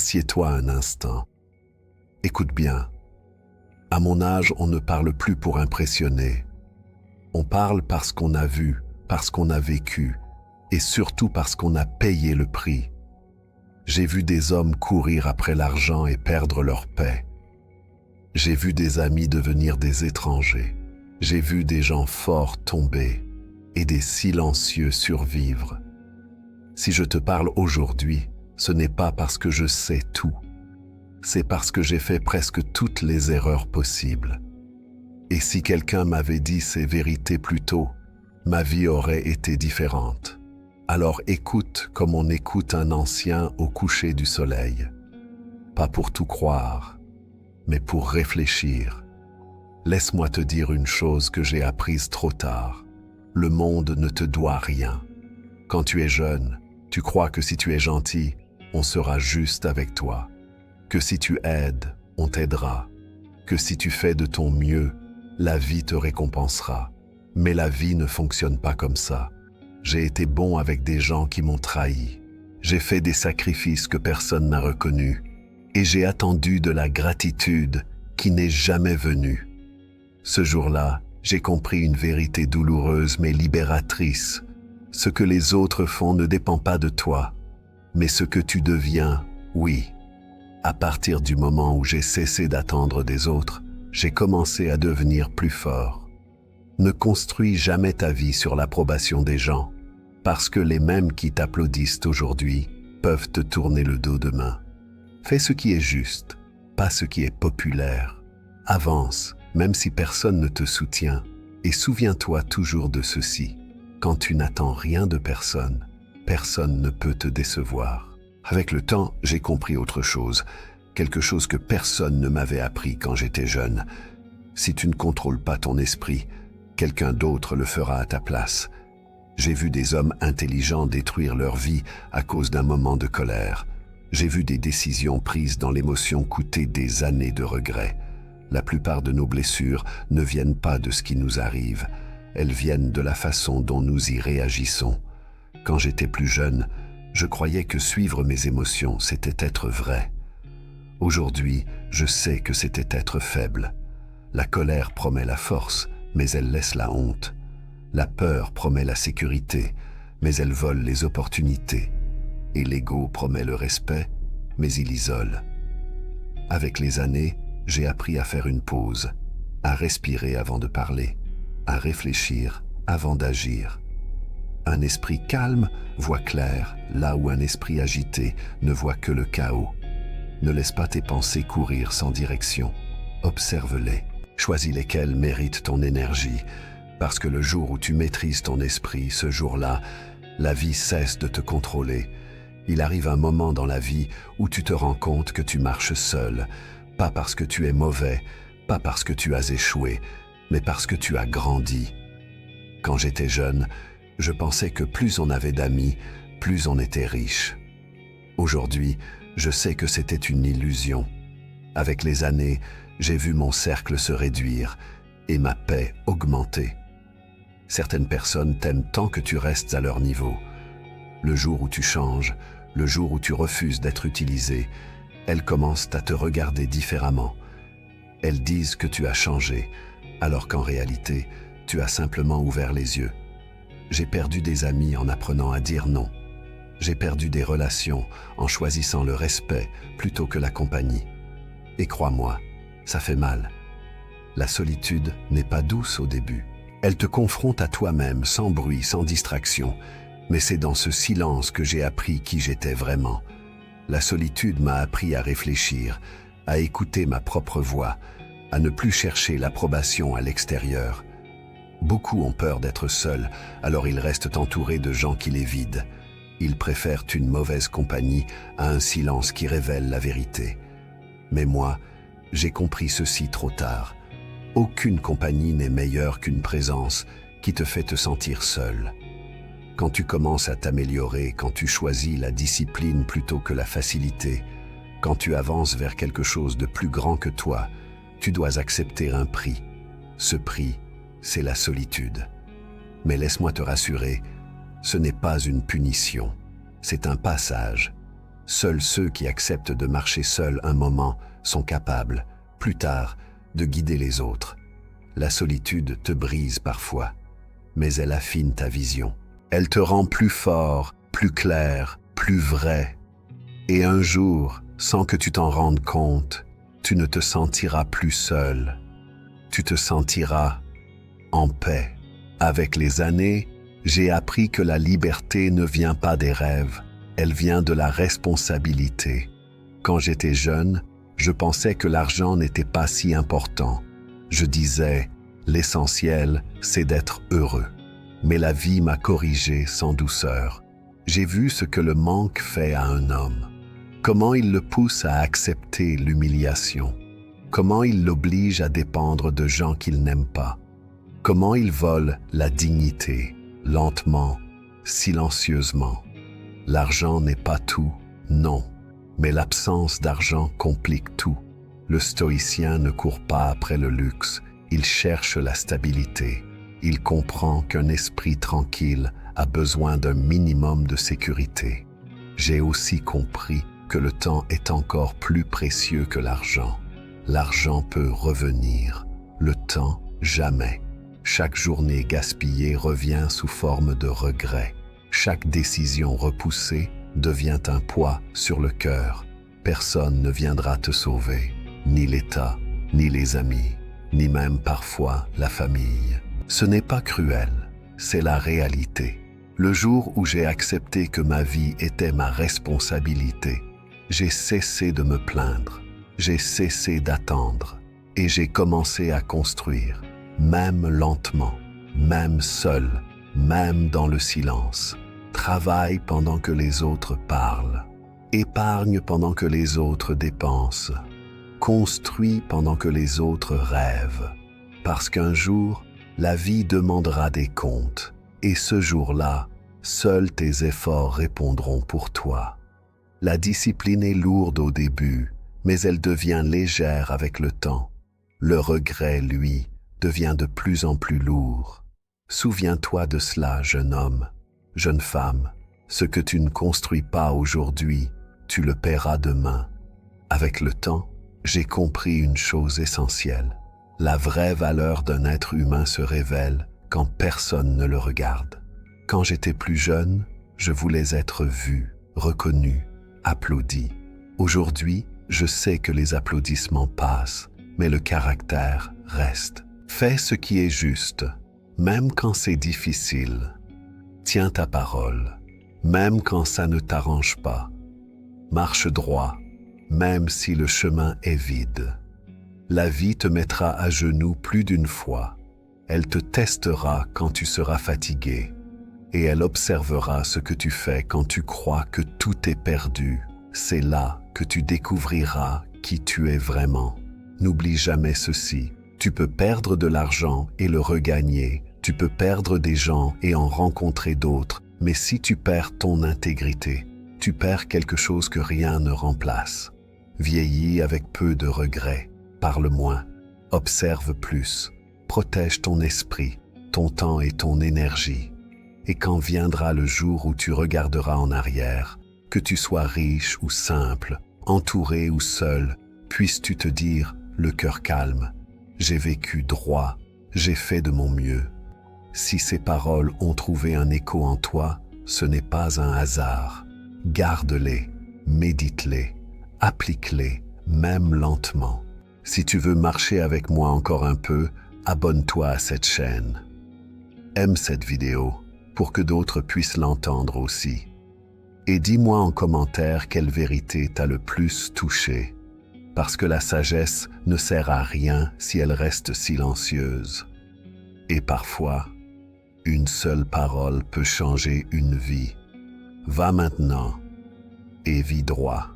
Assieds-toi un instant. Écoute bien. À mon âge, on ne parle plus pour impressionner. On parle parce qu'on a vu, parce qu'on a vécu, et surtout parce qu'on a payé le prix. J'ai vu des hommes courir après l'argent et perdre leur paix. J'ai vu des amis devenir des étrangers. J'ai vu des gens forts tomber et des silencieux survivre. Si je te parle aujourd'hui, ce n'est pas parce que je sais tout. C'est parce que j'ai fait presque toutes les erreurs possibles. Et si quelqu'un m'avait dit ces vérités plus tôt, ma vie aurait été différente. Alors écoute comme on écoute un ancien au coucher du soleil. Pas pour tout croire, mais pour réfléchir. Laisse-moi te dire une chose que j'ai apprise trop tard. Le monde ne te doit rien. Quand tu es jeune, tu crois que si tu es gentil, on sera juste avec toi. Que si tu aides, on t'aidera. Que si tu fais de ton mieux, la vie te récompensera. Mais la vie ne fonctionne pas comme ça. J'ai été bon avec des gens qui m'ont trahi. J'ai fait des sacrifices que personne n'a reconnus. Et j'ai attendu de la gratitude qui n'est jamais venue. Ce jour-là, j'ai compris une vérité douloureuse mais libératrice. Ce que les autres font ne dépend pas de toi, mais ce que tu deviens, oui. À partir du moment où j'ai cessé d'attendre des autres, j'ai commencé à devenir plus fort. Ne construis jamais ta vie sur l'approbation des gens, parce que les mêmes qui t'applaudissent aujourd'hui peuvent te tourner le dos demain. Fais ce qui est juste, pas ce qui est populaire. Avance, même si personne ne te soutient, et souviens-toi toujours de ceci. Quand tu n'attends rien de personne, personne ne peut te décevoir. Avec le temps, j'ai compris autre chose, quelque chose que personne ne m'avait appris quand j'étais jeune. Si tu ne contrôles pas ton esprit, quelqu'un d'autre le fera à ta place. J'ai vu des hommes intelligents détruire leur vie à cause d'un moment de colère. J'ai vu des décisions prises dans l'émotion coûter des années de regrets. La plupart de nos blessures ne viennent pas de ce qui nous arrive. Elles viennent de la façon dont nous y réagissons. Quand j'étais plus jeune, je croyais que suivre mes émotions, c'était être vrai. Aujourd'hui, je sais que c'était être faible. La colère promet la force, mais elle laisse la honte. La peur promet la sécurité, mais elle vole les opportunités. Et l'ego promet le respect, mais il isole. Avec les années, j'ai appris à faire une pause, à respirer avant de parler, à réfléchir avant d'agir. Un esprit calme voit clair, là où un esprit agité ne voit que le chaos. Ne laisse pas tes pensées courir sans direction. Observe-les. Choisis lesquelles méritent ton énergie, parce que le jour où tu maîtrises ton esprit, ce jour-là, la vie cesse de te contrôler. Il arrive un moment dans la vie où tu te rends compte que tu marches seul, pas parce que tu es mauvais, pas parce que tu as échoué, mais parce que tu as grandi. Quand j'étais jeune, je pensais que plus on avait d'amis, plus on était riche. Aujourd'hui, je sais que c'était une illusion. Avec les années, j'ai vu mon cercle se réduire et ma paix augmenter. Certaines personnes t'aiment tant que tu restes à leur niveau. Le jour où tu changes, le jour où tu refuses d'être utilisé, elles commencent à te regarder différemment. Elles disent que tu as changé, alors qu'en réalité, tu as simplement ouvert les yeux. J'ai perdu des amis en apprenant à dire non. J'ai perdu des relations en choisissant le respect plutôt que la compagnie. Et crois-moi, ça fait mal. La solitude n'est pas douce au début. Elle te confronte à toi-même, sans bruit, sans distraction. Mais c'est dans ce silence que j'ai appris qui j'étais vraiment. La solitude m'a appris à réfléchir, à écouter ma propre voix, à ne plus chercher l'approbation à l'extérieur. Beaucoup ont peur d'être seuls, alors ils restent entourés de gens qui les vident. Ils préfèrent une mauvaise compagnie à un silence qui révèle la vérité. Mais moi, j'ai compris ceci trop tard. Aucune compagnie n'est meilleure qu'une présence qui te fait te sentir seul. Quand tu commences à t'améliorer, quand tu choisis la discipline plutôt que la facilité, quand tu avances vers quelque chose de plus grand que toi, tu dois accepter un prix. Ce prix, c'est la solitude. Mais laisse-moi te rassurer, ce n'est pas une punition, c'est un passage. Seuls ceux qui acceptent de marcher seuls un moment sont capables, plus tard, de guider les autres. La solitude te brise parfois, mais elle affine ta vision. Elle te rend plus fort, plus clair, plus vrai. Et un jour, sans que tu t'en rendes compte, tu ne te sentiras plus seul. Tu te sentiras en paix. Avec les années, j'ai appris que la liberté ne vient pas des rêves, elle vient de la responsabilité. Quand j'étais jeune, je pensais que l'argent n'était pas si important. Je disais, l'essentiel, c'est d'être heureux. Mais la vie m'a corrigé sans douceur. J'ai vu ce que le manque fait à un homme. Comment il le pousse à accepter l'humiliation. Comment il l'oblige à dépendre de gens qu'il n'aime pas. Comment il vole la dignité, lentement, silencieusement. L'argent n'est pas tout, non, mais l'absence d'argent complique tout. Le stoïcien ne court pas après le luxe, il cherche la stabilité. Il comprend qu'un esprit tranquille a besoin d'un minimum de sécurité. J'ai aussi compris que le temps est encore plus précieux que l'argent. L'argent peut revenir, le temps jamais. Chaque journée gaspillée revient sous forme de regret. Chaque décision repoussée devient un poids sur le cœur. Personne ne viendra te sauver, ni l'État, ni les amis, ni même parfois la famille. Ce n'est pas cruel, c'est la réalité. Le jour où j'ai accepté que ma vie était ma responsabilité, j'ai cessé de me plaindre, j'ai cessé d'attendre et j'ai commencé à construire, même lentement, même seul, même dans le silence. Travaille pendant que les autres parlent, épargne pendant que les autres dépensent, construis pendant que les autres rêvent, parce qu'un jour, la vie demandera des comptes, et ce jour-là, seuls tes efforts répondront pour toi. La discipline est lourde au début, mais elle devient légère avec le temps. Le regret, lui, devient de plus en plus lourd. Souviens-toi de cela, jeune homme, jeune femme. Ce que tu ne construis pas aujourd'hui, tu le paieras demain. Avec le temps, j'ai compris une chose essentielle. La vraie valeur d'un être humain se révèle quand personne ne le regarde. Quand j'étais plus jeune, je voulais être vu, reconnu, applaudi. Aujourd'hui, je sais que les applaudissements passent, mais le caractère reste. Fais ce qui est juste, même quand c'est difficile. Tiens ta parole, même quand ça ne t'arrange pas. Marche droit, même si le chemin est vide. La vie te mettra à genoux plus d'une fois. Elle te testera quand tu seras fatigué. Et elle observera ce que tu fais quand tu crois que tout est perdu. C'est là que tu découvriras qui tu es vraiment. N'oublie jamais ceci. Tu peux perdre de l'argent et le regagner. Tu peux perdre des gens et en rencontrer d'autres. Mais si tu perds ton intégrité, tu perds quelque chose que rien ne remplace. Vieillis avec peu de regrets. Parle moins. Observe plus. Protège ton esprit, ton temps et ton énergie. Et quand viendra le jour où tu regarderas en arrière, que tu sois riche ou simple, entouré ou seul, puisses-tu te dire, le cœur calme, j'ai vécu droit, j'ai fait de mon mieux. Si ces paroles ont trouvé un écho en toi, ce n'est pas un hasard. Garde-les, médite-les, applique-les, même lentement. Si tu veux marcher avec moi encore un peu, abonne-toi à cette chaîne. Aime cette vidéo pour que d'autres puissent l'entendre aussi. Et dis-moi en commentaire quelle vérité t'a le plus touché, parce que la sagesse ne sert à rien si elle reste silencieuse. Et parfois, une seule parole peut changer une vie. Va maintenant et vis droit.